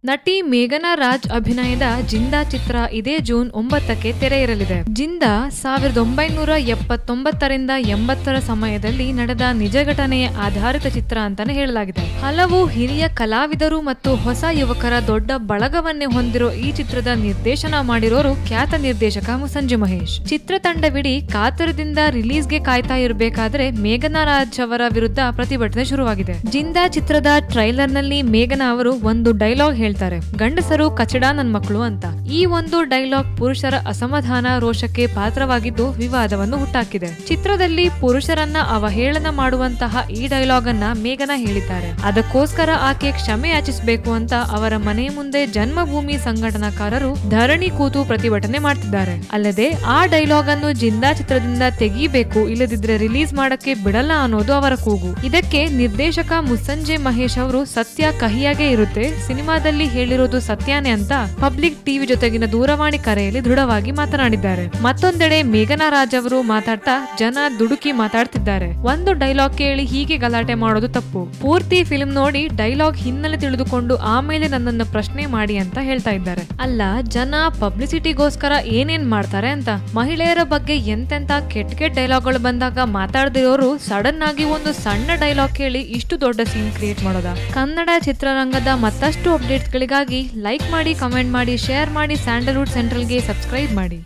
ನಟಿ ಮೇಘನಾ ರಾಜ್ ಅಭಿನಯದ ಜಿಂದಾ ಚಿತ್ರ ಇದೇ ಜೂನ್ 9ಕ್ಕೆ ತೆರೆ ಇರಲಿದೆ. ಜಿಂದಾ 1979ರಿಂದ 80ರ ಸಮಯದಲ್ಲಿ ನಡೆದ ನಿಜ ಘಟನೆಯ ಆಧಾರಿತ ಚಿತ್ರ ಅಂತಾನೆ ಹೇಳಲಾಗಿದೆ. ಹಲವು ಹಿರಿಯ ಕಲಾವಿದರು ಮತ್ತು ಹೊಸ ಯುವಕರ ದೊಡ್ಡ ಬಳಗವನ್ನೇ ಹೊಂದಿರೋ ಈ ಚಿತ್ರದ ನಿರ್ದೇಶನ ಮಾಡಿರೋರು ಖ್ಯಾತ ನಿರ್ದೇಶಕ ಮುಸಂಜೆ ಮಹೇಶ್. ಚಿತ್ರತಂಡವಿಡೀ ಕಾತರದಿಂದ ರಿಲೀಸ್ಗೆ ಕಾಯ್ತಾ ಇರಬೇಕಾದ್ರೆ ಮೇಘನಾ ರಾಜ್ ಅವರ ವಿರುದ್ಧ ಪ್ರತಿಭಟನೆ ಶುರುವಾಗಿದೆ. ಜಿಂದಾ ಚಿತ್ರದ ಟ್ರೈಲರ್ ನಲ್ಲಿ ಮೇಘನಾ ಅವರು ಒಂದು ಡೈಲಾಗ್ ಹೇಳ್ತಾರೆ, ಗಂಡಸರು ಕಚಡ ನನ್ ಮಕ್ಕಳು ಅಂತ. ಈ ಒಂದು ಡೈಲಾಗ್ ಪುರುಷರ ಅಸಮಾಧಾನ ರೋಷಕ್ಕೆ ಪಾತ್ರವಾಗಿದ್ದು ವಿವಾದವನ್ನು ಹುಟ್ಟಾಕಿದೆ. ಚಿತ್ರದಲ್ಲಿ ಪುರುಷರನ್ನ ಅವಹೇಳನ ಮಾಡುವಂತಹ ಈ ಡೈಲಾಗ್ ಅನ್ನ ಮೇಘನಾ ಹೇಳಿದ್ದಾರೆ. ಅದಕ್ಕೋಸ್ಕರ ಆಕೆ ಕ್ಷಮೆ ಯಾಚಿಸಬೇಕು ಅಂತ ಅವರ ಮನೆ ಮುಂದೆ ಜನ್ಮಭೂಮಿ ಸಂಘಟನಾಕಾರರು ಧರಣಿ ಕೂತು ಪ್ರತಿಭಟನೆ ಮಾಡ್ತಿದ್ದಾರೆ. ಅಲ್ಲದೆ ಆ ಡೈಲಾಗ್ ಅನ್ನು ಜಿಂದಾ ಚಿತ್ರದಿಂದ ತೆಗೀಬೇಕು, ಇಲ್ಲದಿದ್ರೆ ರಿಲೀಸ್ ಮಾಡಕ್ಕೆ ಬಿಡಲ್ಲ ಅನ್ನೋದು ಅವರ ಕೂಗು. ಇದಕ್ಕೆ ನಿರ್ದೇಶಕ ಮುಸಂಜೆ ಮಹೇಶ್ ಅವರು ಸತ್ಯ ಕಹಿಯಾಗೇ ಇರುತ್ತೆ, ಸಿನಿಮಾದಲ್ಲಿ ಹೇಳಿರೋದು ಸತ್ಯಾನೆ ಅಂತ ಪಬ್ಲಿಕ್ ಟಿವಿ ಜೊತೆಗಿನ ದೂರವಾಣಿ ಕರೆಯಲ್ಲಿ ದೃಢವಾಗಿ ಮಾತನಾಡಿದ್ದಾರೆ. ಮತ್ತೊಂದೆಡೆ ಮೇಘನಾ ರಾಜ್ ಅವರು ಮಾತಾಡ್ತಾ ಜನ ದುಡುಕಿ ಮಾತಾಡ್ತಿದ್ದಾರೆ, ಒಂದು ಡೈಲಾಗ್ ಕೇಳಿ ಹೀಗೆ ಗಲಾಟೆ ಮಾಡೋದು ತಪ್ಪು, ಪೂರ್ತಿ ಫಿಲ್ಮ್ ನೋಡಿ ಡೈಲಾಗ್ ಹಿನ್ನೆಲೆ ತಿಳಿದುಕೊಂಡು ಆಮೇಲೆ ನನ್ನನ್ನು ಪ್ರಶ್ನೆ ಮಾಡಿ ಅಂತ ಹೇಳ್ತಾ ಇದ್ದಾರೆ. ಅಲ್ಲ, ಜನ ಪಬ್ಲಿಸಿಟಿಗೋಸ್ಕರ ಏನೇನ್ ಮಾಡ್ತಾರೆ ಅಂತ. ಮಹಿಳೆಯರ ಬಗ್ಗೆ ಎಂತೆಂತ ಕೆಟ್ಟ ಡೈಲಾಗ್ಗಳು ಬಂದಾಗ ಮಾತಾಡದಿರೋರು ಸಡನ್ ಆಗಿ ಒಂದು ಸಣ್ಣ ಡೈಲಾಗ್ ಕೇಳಿ ಇಷ್ಟು ದೊಡ್ಡ ಸೀನ್ ಕ್ರಿಯೇಟ್ ಮಾಡೋದ? ಕನ್ನಡ ಚಿತ್ರರಂಗದ ಮತ್ತಷ್ಟು ಅಪ್ಡೇಟ್ಸ್ಗಳಿಗಾಗಿ ಲೈಕ್ ಮಾಡಿ, ಕಮೆಂಟ್ ಮಾಡಿ, ಶೇರ್ ಮಾಡಿ, ಸ್ಯಾಂಡಲ್ವುಡ್ ಸೆಂಟ್ರಲ್ಗೆ ಸಬ್ಸ್ಕ್ರೈಬ್ ಮಾಡಿ.